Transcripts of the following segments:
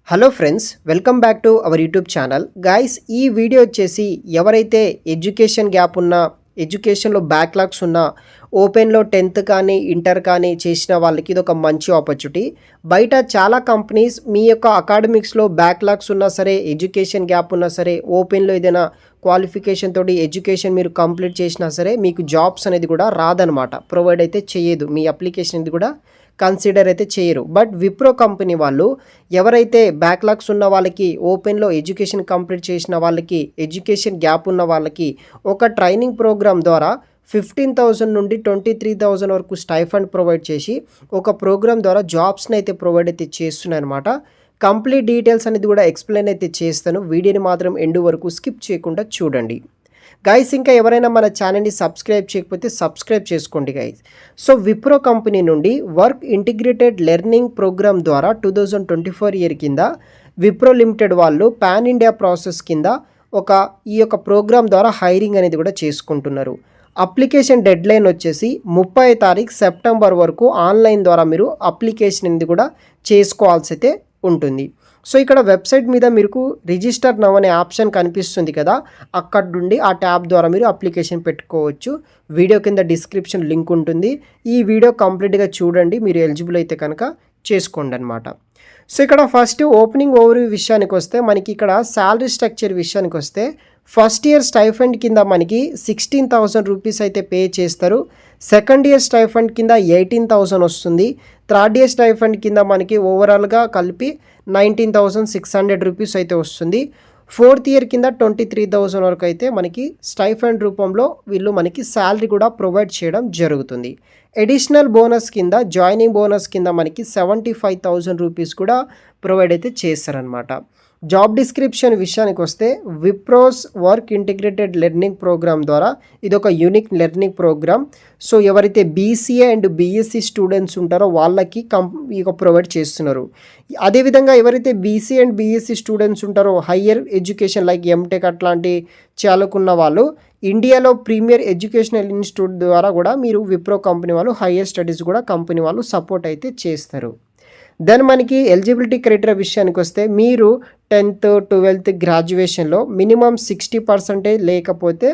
Hello friends, welcome back to our YouTube channel. Guys, ఈ video వచ్చేసి ఎవరైతే education gap ఉన్న, ఎడ్యుకేషన్లో బ్యాక్లాగ్స్ ఉన్న, ఓపెన్లో 10th కానీ ఇంటర్ కానీ చేసిన వాళ్ళకి ఇది ఒక మంచి ఆపర్చునిటీ. బయట చాలా కంపెనీస్ మీ యొక్క అకాడమిక్స్లో బ్యాక్లాగ్స్ ఉన్నా సరే, ఎడ్యుకేషన్ గ్యాప్ ఉన్నా సరే, ఓపెన్లో ఏదైనా క్వాలిఫికేషన్ తోటి ఎడ్యుకేషన్ మీరు కంప్లీట్ చేసినా సరే మీకు జాబ్స్ అనేది కూడా రాదనమాట, ప్రొవైడ్ అయితే చేయదు, మీ అప్లికేషన్ ఇది కూడా కన్సిడర్ అయితే చేయరు. బట్ విప్రో కంపెనీ వాళ్ళు ఎవరైతే బ్యాక్లాగ్స్ ఉన్న వాళ్ళకి, ఓపెన్లో ఎడ్యుకేషన్ కంప్లీట్ చేసిన వాళ్ళకి, ఎడ్యుకేషన్ గ్యాప్ ఉన్న వాళ్ళకి ఒక ట్రైనింగ్ ప్రోగ్రామ్ ద్వారా 15,000 నుండి 23,000 వరకు స్టైఫండ్ ప్రొవైడ్ చేసి ఒక ప్రోగ్రామ్ ద్వారా జాబ్స్ని అయితే ప్రొవైడ్ అయితే చేస్తున్నారనమాట. కంప్లీట్ డీటెయిల్స్ అనేది కూడా ఎక్స్ప్లెయిన్ అయితే చేస్తాను. వీడియోని మాత్రం ఎండ్ వరకు స్కిప్ చేయకుండా చూడండి. గైస్, ఇంకా ఎవరైనా మన ఛానల్ని సబ్స్క్రైబ్ చేయకపోతే సబ్స్క్రైబ్ చేసుకోండి గైస్. సో విప్రో కంపెనీ నుండి వర్క్ ఇంటిగ్రేటెడ్ లెర్నింగ్ ప్రోగ్రామ్ ద్వారా 2024 ఇయర్ కింద విప్రో లిమిటెడ్ వాళ్ళు పాన్ ఇండియా ప్రాసెస్ కింద ఈ యొక్క ప్రోగ్రామ్ ద్వారా హైరింగ్ అనేది కూడా చేసుకుంటున్నారు. అప్లికేషన్ డెడ్ లైన్ వచ్చేసి 30 తారీఖు సెప్టెంబర్ వరకు ఆన్లైన్ ద్వారా మీరు అప్లికేషన్ అనేది కూడా చేసుకోవాల్సి అయితే ఉంటుంది. సో ఇక్కడ వెబ్సైట్ మీద మీకు రిజిస్టర్ నవ్ అనే ఆప్షన్ కనిపిస్తుంది కదా, అక్కడ నుండి ఆ ట్యాబ్ ద్వారా మీరు అప్లికేషన్ పెట్టుకోవచ్చు. వీడియో కింద డిస్క్రిప్షన్ లింక్ ఉంటుంది. ఈ వీడియో కంప్లీట్గా చూడండి, మీరు ఎలిజిబుల్ అయితే కనుక చేసుకోండి అనమాట. సో ఇక్కడ ఫస్ట్ ఓపెనింగ్ ఓవర్వ్యూ విషయానికి వస్తే, మనకి ఇక్కడ శాలరీ స్ట్రక్చర్ విషయానికి వస్తే, ఫస్ట్ ఇయర్ స్టైఫండ్ కింద మనకి 16,000 రూపీస్ అయితే పే చేస్తారు. సెకండ్ ఇయర్ స్టైఫండ్ కింద 18,000 వస్తుంది. థర్డ్ ఇయర్ స్టైఫండ్ కింద మనకి ఓవరాల్గా కలిపి 19,600 రూపీస్ అయితే వస్తుంది. ఫోర్త్ ఇయర్ కింద 23,000 వరకు అయితే మనకి స్టైఫండ్ రూపంలో వీళ్ళు మనకి శాలరీ కూడా ప్రొవైడ్ చేయడం జరుగుతుంది. ఎడిషనల్ బోనస్ కింద, జాయినింగ్ బోనస్ కింద మనకి 75,000 రూపీస్ కూడా ప్రొవైడ్ అయితే చేస్తారనమాట. జాబ్ డిస్క్రిప్షన్ విషయానికి వస్తే, Wipro's work integrated learning programme ద్వారా ఇది ఒక యూనిక్ లెర్నింగ్ ప్రోగ్రామ్. సో ఎవరైతే బీసీఏ అండ్ బీఎస్సీ స్టూడెంట్స్ ఉంటారో వాళ్ళకి ఇక ప్రొవైడ్ చేస్తున్నారు. అదేవిధంగా ఎవరైతే బీసీ అండ్ బీఎస్సీ స్టూడెంట్స్ ఉంటారో, హయ్యర్ ఎడ్యుకేషన్ లైక్ ఎంటెక్ అట్లాంటి చదువుకున్న వాళ్ళు, ఇండియాలో ప్రీమియర్ ఎడ్యుకేషనల్ ఇన్స్టిట్యూట్ ద్వారా కూడా మీరు విప్రో కంపెనీ వాళ్ళు హయ్యర్ స్టడీస్ కూడా కంపెనీ వాళ్ళు సపోర్ట్ అయితే చేస్తారు. దెన్ మనకి ఎలిజిబిలిటీ క్రైటీరియా విషయానికి వస్తే, మీరు 10th 12th గ్రాడ్యుయేషన్లో మినిమం 60% లేకపోతే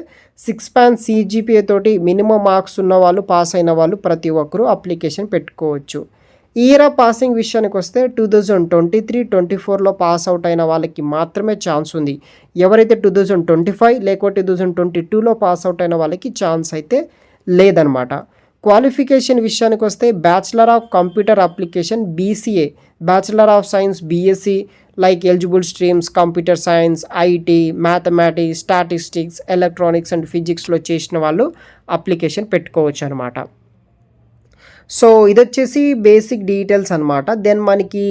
6 CGPA తోటి మినిమం మార్క్స్ ఉన్న వాళ్ళు, పాస్ అయిన వాళ్ళు ప్రతి ఒక్కరూ అప్లికేషన్ పెట్టుకోవచ్చు. ఇయర్ ఆఫ్ పాసింగ్ విషయానికి వస్తే 2023-24లో పాస్ అవుట్ అయిన వాళ్ళకి మాత్రమే ఛాన్స్ ఉంది. ఎవరైతే 2025 లేకపోతే 2022లో పాస్ అవుట్ అయిన వాళ్ళకి ఛాన్స్ అయితే లేదనమాట. క్వాలిఫికేషన్ విషయానికి వస్తే, bachelor of computer application BCA, bachelor of science BSc like eligible streams computer science, IT, mathematics, statistics, electronics and ఫిజిక్స్లో చేసిన వాళ్ళు అప్లికేషన్ పెట్టుకోవచ్చు అనమాట. సో ఇది వచ్చేసి బేసిక్ డీటెయిల్స్ అనమాట. దెన్ మనకి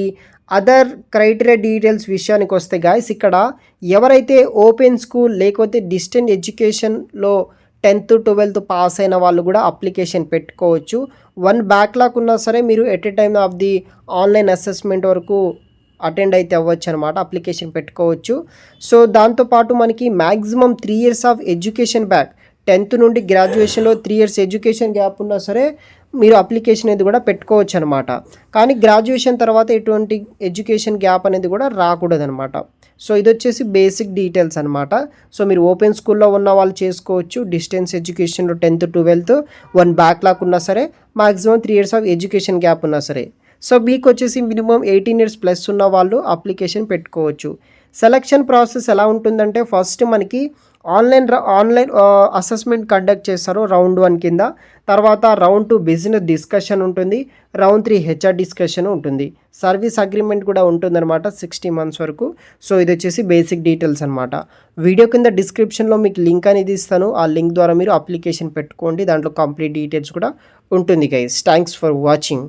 అదర్ క్రైటీరియా డీటెయిల్స్ విషయానికి వస్తే గాయస్, ఇక్కడ ఎవరైతే ఓపెన్ స్కూల్ లేకపోతే డిస్టెన్స్ ఎడ్యుకేషన్లో 10th 12th పాస్ అయిన వాళ్ళు కూడా అప్లికేషన్ పెట్టుకోవచ్చు. 1 బ్యాక్లాగ్ ఉన్నా సరే మీరు at a time of the online assessment వరకు అటెండ్ అయితే అవ్వచ్చు అనమాట, అప్లికేషన్ పెట్టుకోవచ్చు. సో దాంతోపాటు మనకి maximum 3 years of education back, 10th నుండి గ్రాడ్యుయేషన్లో 3 years ఎడ్యుకేషన్ గ్యాప్ ఉన్నా సరే మీరు అప్లికేషన్ అనేది కూడా పెట్టుకోవచ్చు అనమాట. కానీ గ్రాడ్యుయేషన్ తర్వాత ఎటువంటి ఎడ్యుకేషన్ గ్యాప్ అనేది కూడా రాకూడదు అనమాట. సో ఇది వచ్చేసి బేసిక్ డీటెయిల్స్ అనమాట. సో మీరు ఓపెన్ స్కూల్లో ఉన్న వాళ్ళు చేసుకోవచ్చు, డిస్టెన్స్ ఎడ్యుకేషన్లో 10th 12th 1 బ్యాక్లాగ్ ఉన్నా సరే, maximum 3 years of education gap ఉన్నా సరే. సో మీకు వచ్చేసి మినిమం 18 years ప్లస్ ఉన్న వాళ్ళు అప్లికేషన్ పెట్టుకోవచ్చు. సెలక్షన్ ప్రాసెస్ ఎలా ఉంటుందంటే, ఫస్ట్ మనకి ఆన్లైన్ అసెస్మెంట్ కండక్ట్ చేస్తారు రౌండ్ 1 కింద. తర్వాత రౌండ్ 2 బిజినెస్ డిస్కషన్ ఉంటుంది. రౌండ్ 3 HR డిస్కషన్ ఉంటుంది. సర్వీస్ అగ్రిమెంట్ కూడా ఉంటుందన్నమాట 60 months వరకు. సో ఇది వచ్చేసి బేసిక్ డీటెయిల్స్ అనమాట. వీడియో కింద డిస్క్రిప్షన్లో మీకు లింక్ అనేది ఇస్తాను. ఆ లింక్ ద్వారా మీరు అప్లికేషన్ పెట్టుకోండి. దాంట్లో కంప్లీట్ డీటెయిల్స్ కూడా ఉంటుంది గైస్. Thanks for watching.